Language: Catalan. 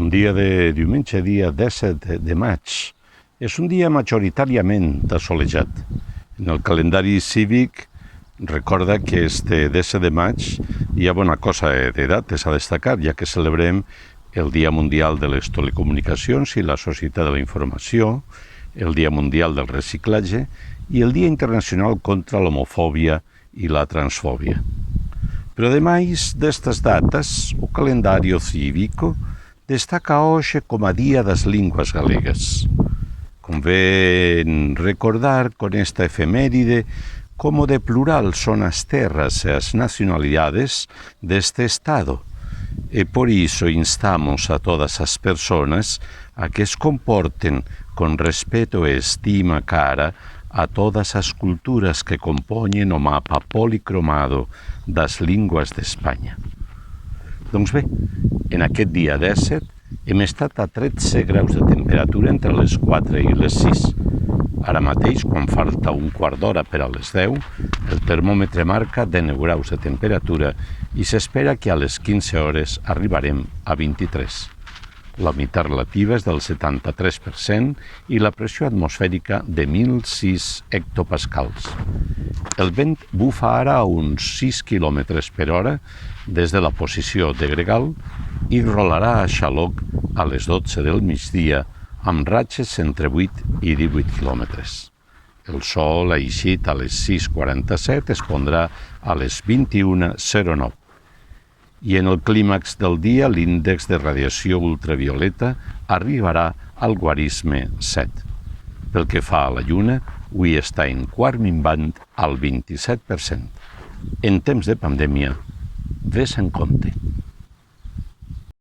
Bon dia de diumenge, dia 17 de maig. És un dia majoritàriament assolejat. En el calendari cívic recorda que este 17 de maig hi ha bona cosa de dates a destacar, ja que celebrem el Dia Mundial de les Telecomunicacions i la Societat de la Informació, el Dia Mundial del Reciclatge i el Dia Internacional contra l'Homofòbia i la Transfòbia. Pero ademais destas datas, o calendario cívico destaca hoxe como a Día das Linguas Galegas. Convén recordar con esta efeméride como de plural son as terras e as nacionalidades deste Estado, e por iso instamos a todas as persoas a que se comporten con respeto e estima cara a todas as culturas que compoñen o mapa policromado das linguas d'Espanya. Doncs bé, en aquest dia 17 hem estat a 13 graus de temperatura entre les 4 i les 6. Ara mateix, quan falta un quart d'hora per a les 10, el termòmetre marca 19 graus de temperatura i s'espera que a les 15 hores arribarem a 23. La humitat relativa és del 73% i la pressió atmosfèrica de 1.006 hectopascals. El vent bufa ara a uns 6 km per hora des de la posició de Gregal i rolarà a Xaloc a les 12 del migdia amb ratxes entre 8 i 18 quilòmetres. El sol ha eixit a les 6:47, es pondrà a les 21:09. I en el clímax del dia, l'índex de radiació ultravioleta arribarà al guarisme 7. Pel que fa a la lluna, avui està en quart minvant al 27%. En temps de pandèmia, ves en compte.